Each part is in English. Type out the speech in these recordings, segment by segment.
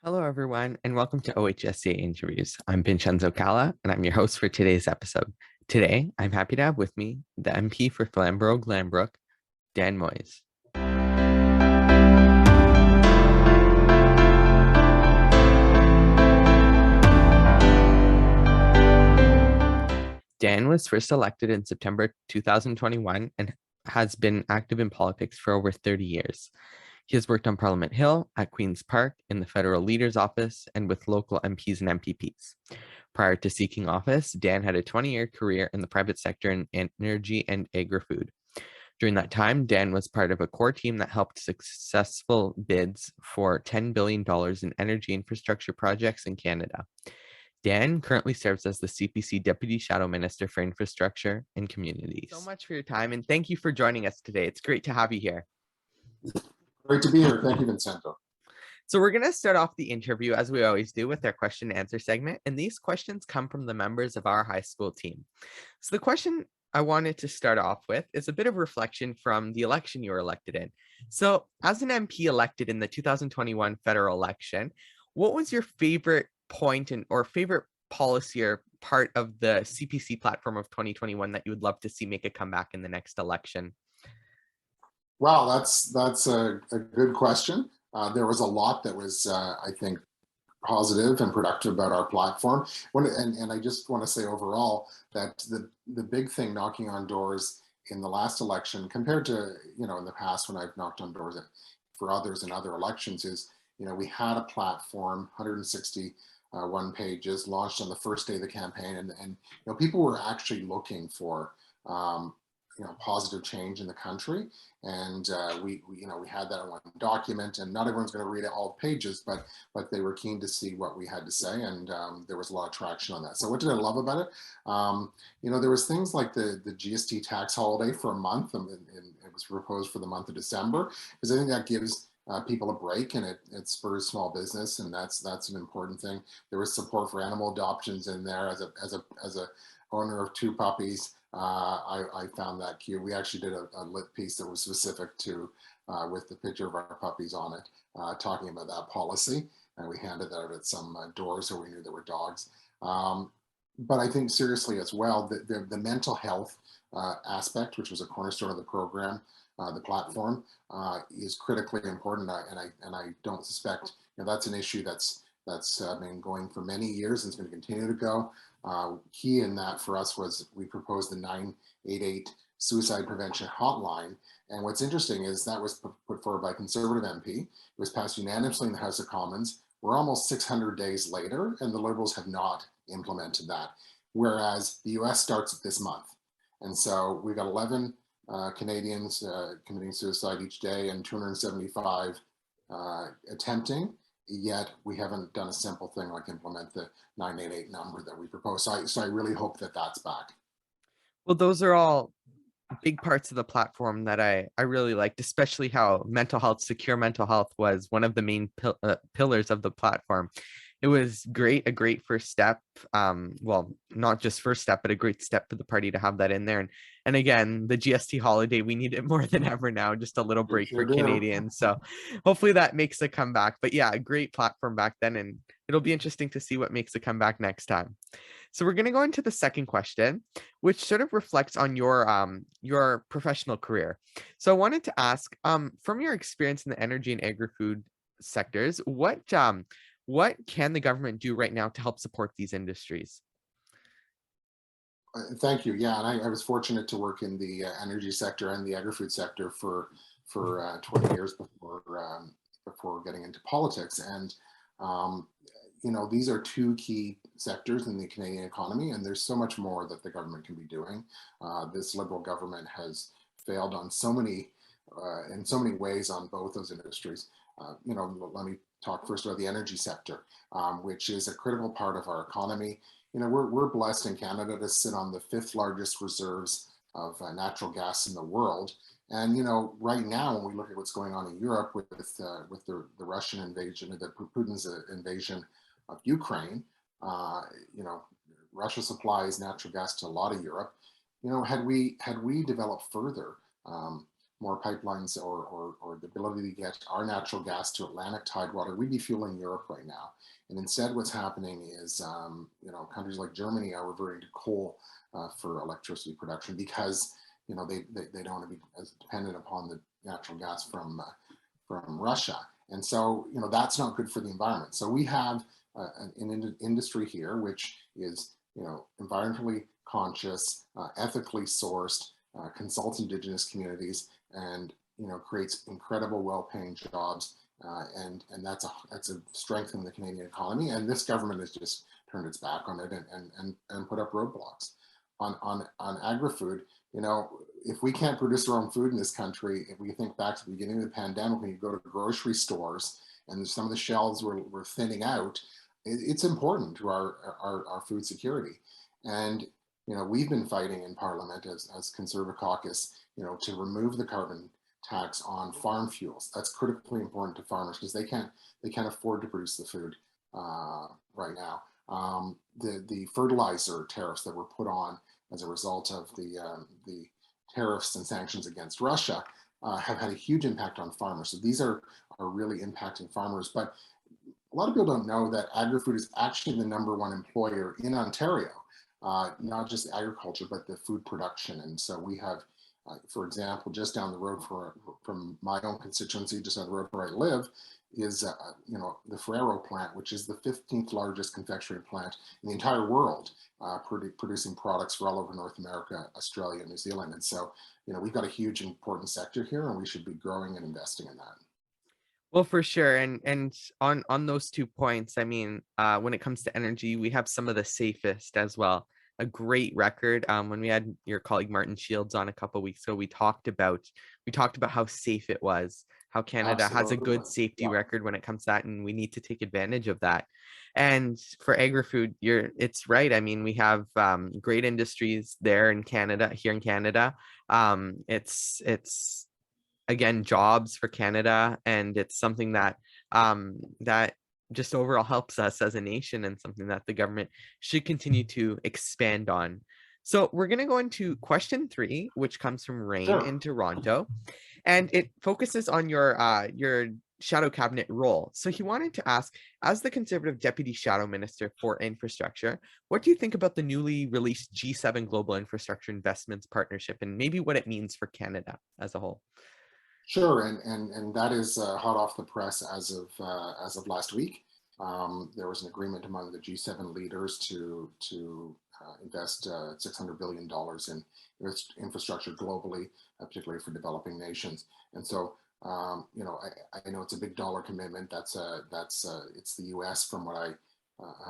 Hello, everyone, and welcome to OHSCA Interviews. I'm Vincenzo Calla, and I'm your host for today's episode. Today, I'm happy to have with me the MP for Flamborough, Glanbrook, Dan Muys. Dan was first elected in September 2021 and has been active in politics for over 30 years. He has worked on Parliament Hill, at Queen's Park, in the Federal Leader's Office, and with local MPs and MPPs. Prior to seeking office, Dan had a 20-year career in the private sector in energy and agri-food. During that time, Dan was part of a core team that helped successful bids for $10 billion in energy infrastructure projects in Canada. Dan currently serves as the CPC Deputy Shadow Minister for Infrastructure and Communities. So much for your time, and thank you for joining us today. It's great to have you here. Great to be here. Thank you, Vincenzo. So we're going to start off the interview, as we always do, with our question and answer segment. And these questions come from the members of our high school team. So the question I wanted to start off with is a bit of reflection from the election you were elected in. So as an MP elected in the 2021 federal election, what was your favorite point or favorite policy or part of the CPC platform of 2021 that you would love to see make a comeback in the next election? Wow, that's a good question. There was a lot that was, I think, positive and productive about our platform. And I just want to say overall that the big thing knocking on doors in the last election compared to, in the past when I've knocked on doors for others in other elections is, we had a platform, 161 pages, launched on the first day of the campaign. And people were actually looking for, positive change in the country. And we had that in one document, and not everyone's going to read all pages, but they were keen to see what we had to say, and there was a lot of traction on that. So what did I love about it? There was things like the GST tax holiday for a month, and it was proposed for the month of December, because I think that gives people a break, and it spurs small business, and that's an important thing. There was support for animal adoptions in there. As a owner of 2 puppies, I found that cute. We actually did a lit piece that was specific to, with the picture of our puppies on it, talking about that policy, and we handed that out at some doors so we knew there were dogs. But I think seriously as well, the mental health aspect, which was a cornerstone of the program, the platform, is critically important, and I don't suspect that's an issue that's been going for many years and it's going to continue to go. Key in that for us was we proposed the 988 suicide prevention hotline. And what's interesting is that was put forward by a Conservative MP. It was passed unanimously in the House of Commons. We're almost 600 days later, and the Liberals have not implemented that. Whereas the US starts this month. And so we've got 11 Canadians committing suicide each day and 275 attempting. Yet we haven't done a simple thing like implement the 988 number that we proposed. So I really hope that that's back. Well, those are all big parts of the platform that I really liked, especially how secure mental health was one of the main pillars of the platform. It was a great first step. Well, not just first step, but a great step for the party to have that in there. And again, the GST holiday, we need it more than ever now, just a little break for Canadians. So hopefully that makes a comeback. But yeah, a great platform back then, and it'll be interesting to see what makes a comeback next time. So we're going to go into the second question, which sort of reflects on your professional career. So I wanted to ask, from your experience in the energy and agri-food sectors, what can the government do right now to help support these industries? Thank you. Yeah, and I was fortunate to work in the energy sector and the agri-food sector for 20 years before getting into politics. And these are 2 key sectors in the Canadian economy, and there's so much more that the government can be doing. This Liberal government has failed on in so many ways on both those industries. Let me talk first about the energy sector, which is a critical part of our economy. We're blessed in Canada to sit on the 5th largest reserves of natural gas in the world. And right now, when we look at what's going on in Europe with the Russian invasion, Putin's invasion of Ukraine, Russia supplies natural gas to a lot of Europe. Had we developed further, more pipelines or the ability to get our natural gas to Atlantic tidewater, we'd be fueling Europe right now. And instead, what's happening is, countries like Germany are reverting to coal for electricity production because, they don't want to be as dependent upon the natural gas from Russia. And so, that's not good for the environment. So we have an industry here which is, environmentally conscious, ethically sourced, consults Indigenous communities, and creates incredible, well-paying jobs, and that's a strength in the Canadian economy. And this government has just turned its back on it and put up roadblocks on agri-food. If we can't produce our own food in this country, if we think back to the beginning of the pandemic, when you go to grocery stores and some of the shelves were thinning out, it's important to our food security. And we've been fighting in Parliament as Conservative Caucus, to remove the carbon tax on farm fuels. That's critically important to farmers because they can't afford to produce the food right now. The fertilizer tariffs that were put on as a result of the tariffs and sanctions against Russia have had a huge impact on farmers. So these are really impacting farmers. But a lot of people don't know that agri-food is actually the #1 employer in Ontario, not just agriculture, but the food production. And so we have, for example, just down the road from my own constituency, just down the road where I live, is the Ferrero plant, which is the 15th largest confectionery plant in the entire world, producing products for all over North America, Australia, and New Zealand. And so, we've got a huge important sector here, and we should be growing and investing in that. Well, for sure. And on those 2 points, I mean, when it comes to energy, we have some of the safest as well. A great record. When we had your colleague Martin Shields on a couple weeks ago, we talked about how safe it was, how Canada has a good Absolutely. safety Yeah. record when it comes to that, and we need to take advantage of that. And for agri-food, it's right. I mean, we have great industries there in Canada, here in Canada. It's again jobs for Canada, and it's something that that just overall helps us as a nation, and something that the government should continue to expand on. So we're going to go into question 3, which comes from Rain Sure. in Toronto, and it focuses on your shadow cabinet role. So he wanted to ask, as the Conservative Deputy Shadow Minister for Infrastructure, what do you think about the newly released G7 Global Infrastructure Investments Partnership, and maybe what it means for Canada as a whole? Sure, and that is hot off the press as of last week. There was an agreement among the G7 leaders to invest $600 billion in infrastructure globally, particularly for developing nations. And so, I know it's a big dollar commitment. It's the U.S. from what I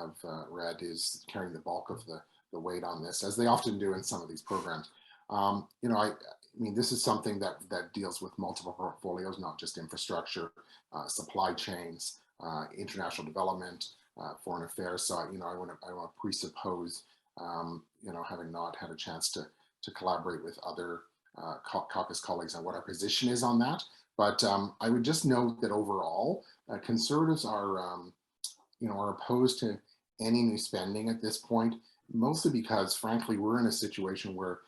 have read is carrying the bulk of the weight on this, as they often do in some of these programs. I mean, this is something that deals with multiple portfolios, not just infrastructure, supply chains, international development, foreign affairs. So, I want to presuppose, having not had a chance to collaborate with other caucus colleagues on what our position is on that. But I would just note that overall, Conservatives are opposed to any new spending at this point, mostly because, frankly, we're in a situation where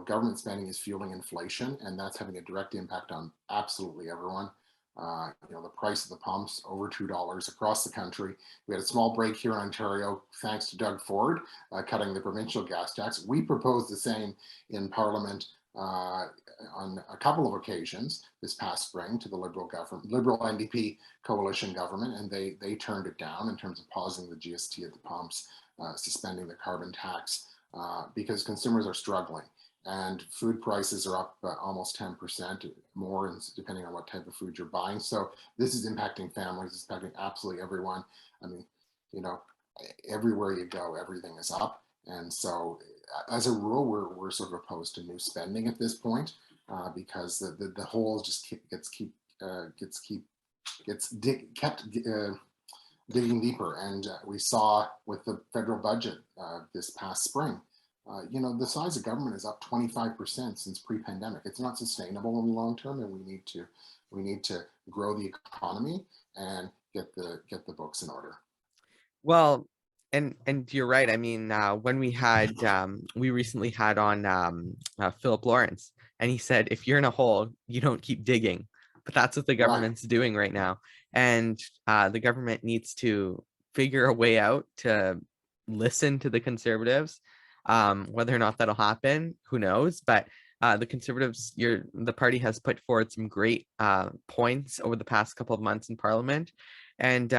government spending is fueling inflation, and that's having a direct impact on absolutely everyone. The price of the pumps over $2 across the country. We had a small break here in Ontario, thanks to Doug Ford cutting the provincial gas tax. We proposed the same in Parliament on a couple of occasions this past spring to the Liberal NDP coalition government, and they turned it down in terms of pausing the GST at the pumps, suspending the carbon tax, because consumers are struggling. And food prices are up almost 10% more, depending on what type of food you're buying. So this is impacting families, it's impacting absolutely everyone. I mean, everywhere you go, everything is up. And so as a rule, we're sort of opposed to new spending at this point, because the hole just kept digging deeper. And we saw with the federal budget this past spring, the size of government is up 25% since pre-pandemic. It's not sustainable in the long term, and we need to grow the economy and get the books in order. Well, and you're right. I mean, when we recently had on Philip Lawrence And he said, if you're in a hole, you don't keep digging. But that's what the Right. government's doing right now. And the government needs to figure a way out to listen to the Conservatives. Whether or not that'll happen, who knows? But the Conservatives, the party has put forward some great points over the past couple of months in Parliament. And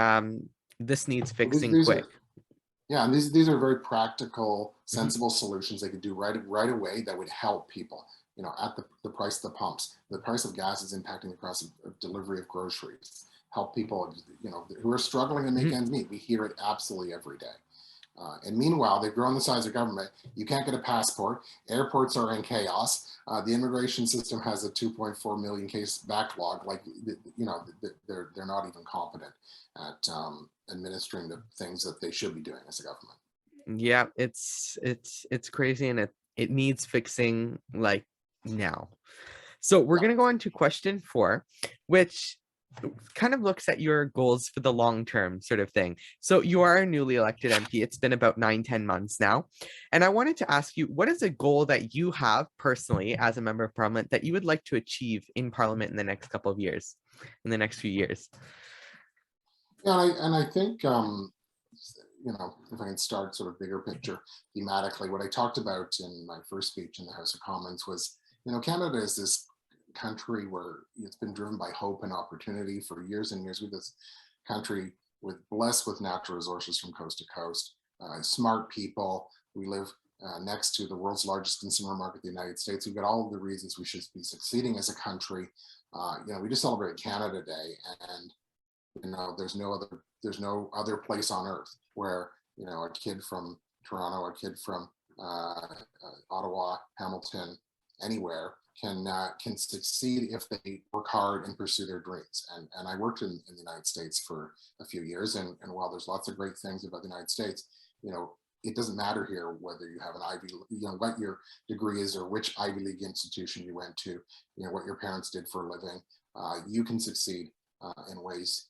this needs Well, fixing these quick. are, yeah, and these are very practical, Mhm. sensible solutions they could do right away that would help people. You know, at the price of the pumps, the price of gas is impacting the price of delivery of groceries. Help people, you know, who are struggling to make Mhm. ends meet. We hear it absolutely every day. And meanwhile, they've grown the size of government. You can't get a passport. Airports are in chaos. The immigration system has a 2.4 million case backlog. Like, you know, they're not even competent at administering the things that they should be doing as a government. Yeah, it's crazy, and it needs fixing like now. So we're Yeah. gonna go on to question 4, which kind of looks at your goals for the long term sort of thing. So you are a newly elected MP. It's been about 9-10 months now. And I wanted to ask you, what is a goal that you have personally as a member of parliament that you would like to achieve in parliament in the next couple of years, in the next few years? Yeah, and I think you know, if I can start sort of bigger picture thematically, what I talked about in my first speech in the House of Commons was, you know, Canada is this country where it's been driven by hope and opportunity for years and years. With this country blessed with natural resources from coast to coast, smart people. We live next to the world's largest consumer market, the United States. We've got all of the reasons we should be succeeding as a country. You know, we just celebrated Canada Day, and you know, there's no other place on earth where, you know, a kid from Toronto, a kid from Ottawa, Hamilton, anywhere can succeed if they work hard and pursue their dreams. And I worked in the United States for a few years, and while there's lots of great things about the United States, you know, it doesn't matter here whether you have an Ivy, you know, what your degree is or which Ivy League institution you went to, you know, what your parents did for a living. You can succeed in ways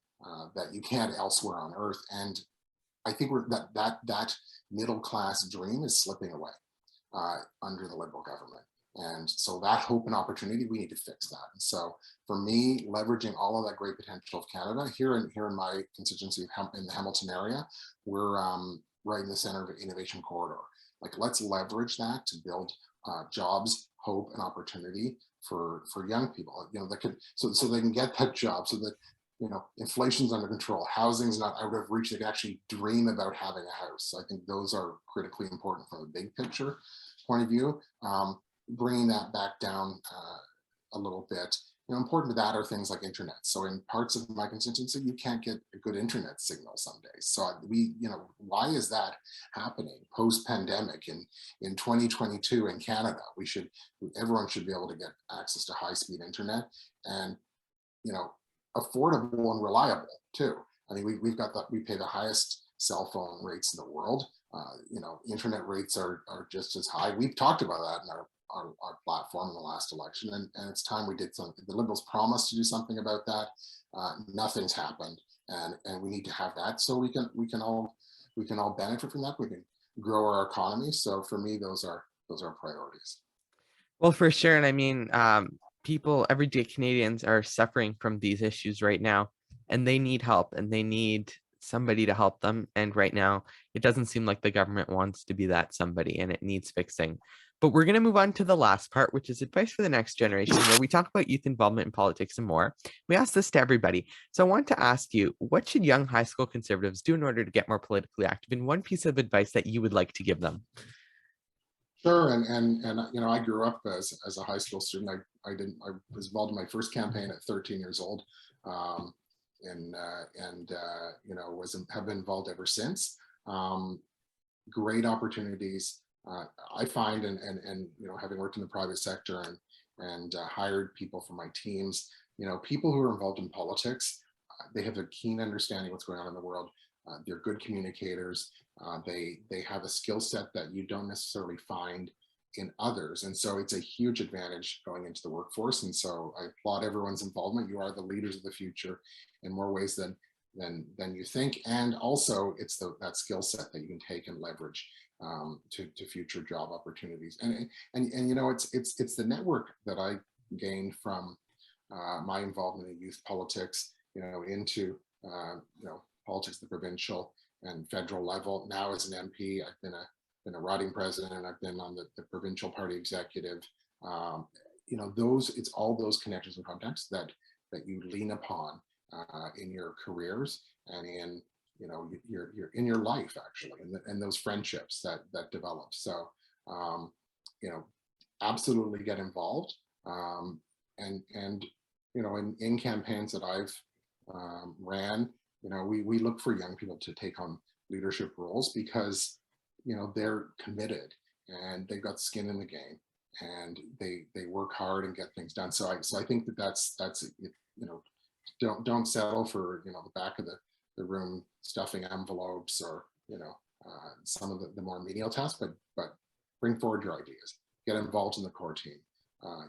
that you can't elsewhere on earth. And I think that middle class dream is slipping away under the Liberal government. And so that hope and opportunity, we need to fix that. And so for me, leveraging all of that great potential of Canada here in my constituency in the Hamilton area, we're right in the center of an innovation corridor. Like, let's leverage that to build jobs, hope, and opportunity for young people. You know, that could so they can get that job, so that, you know, inflation's under control, housing's not out of reach, they can actually dream about having a house. I think those are critically important from a big picture point of view. Bringing that back down a little bit, you know, important to that are things like internet. So in parts of my constituency, you can't get a good internet signal some days. So you know, why is that happening post-pandemic in 2022 in Canada? Everyone should be able to get access to high-speed internet, and, you know, affordable and reliable too. I mean, we've got we pay the highest cell phone rates in the world. You know, internet rates are just as high. We've talked about that in our platform in the last election, and it's time we did something. The Liberals promised to do something about that. Nothing's happened, and we need to have that so we can all benefit from that. We can grow our economy. So for me, those are priorities. Well, for sure. And I mean, everyday Canadians are suffering from these issues right now, and they need help, and they need somebody to help them. And right now, it doesn't seem like the government wants to be that somebody, and it needs fixing. But we're going to move on to the last part, which is advice for the next generation, where we talk about youth involvement in politics and more. We ask this to everybody. So I want to ask you, what should young high school conservatives do in order to get more politically active? And one piece of advice that you would like to give them. Sure, and you know, I grew up as a high school student. I was involved in my first campaign at 13 years old, and you know, have been involved ever since. Great opportunities, I find, and you know, having worked in the private sector and hired people for my teams, you know, people who are involved in politics, they have a keen understanding of what's going on in the world. They're good communicators. They have a skill set that you don't necessarily find in others, and so it's a huge advantage going into the workforce. And so I applaud everyone's involvement. You are the leaders of the future in more ways than you think. And also it's that skill set that you can take and leverage to future job opportunities. And you know, it's the network that I gained from my involvement in youth politics, you know, into you know, politics at the provincial and federal level. Now as an MP, I've been a riding president, I've been on the provincial party executive. You know, it's all those connections and contacts that you lean upon in your careers and in, you know, your in your life actually, and those friendships that develop. So you know, absolutely get involved. And you know, in campaigns that I've ran, you know, we look for young people to take on leadership roles because, you know, they're committed and they've got skin in the game and they work hard and get things done. So I think that's you know, don't settle for, you know, the back of the room stuffing envelopes or, you know, some of the more menial tasks, but bring forward your ideas, get involved in the core team.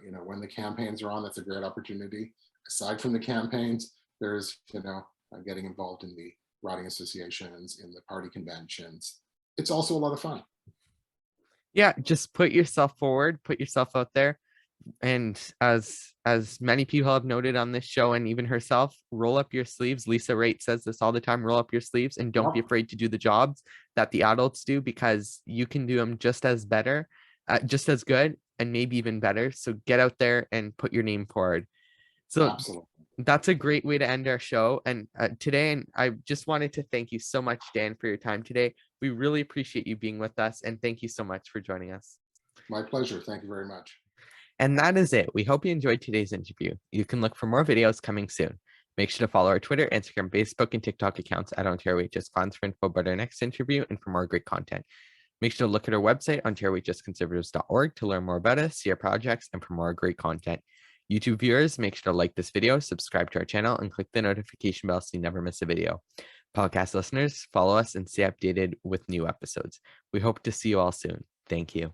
You know, when the campaigns are on, that's a great opportunity. Aside from the campaigns, there's, you know, getting involved in the riding associations, in the party conventions. It's also a lot of fun. Yeah, just put yourself forward, put yourself out there. And as many people have noted on this show and even herself, roll up your sleeves. Lisa Raitt says this all the time, roll up your sleeves and don't be afraid to do the jobs that the adults do, because you can do them just as good and maybe even better. So get out there and put your name forward. So absolutely, that's a great way to end our show. And today, and I just wanted to thank you so much, Dan, for your time today. We really appreciate you being with us, and thank you so much for joining us. My pleasure. Thank you very much. And that is it. We hope you enjoyed today's interview. You can look for more videos coming soon. Make sure to follow our Twitter, Instagram, Facebook, and TikTok accounts at Ontario OHS Funds for info about our next interview and for more great content. Make sure to look at our website, ontariohsconservatives.org, to learn more about us, see our projects, and for more great content. YouTube viewers, make sure to like this video, subscribe to our channel, and click the notification bell so you never miss a video. Podcast listeners, follow us and stay updated with new episodes. We hope to see you all soon. Thank you.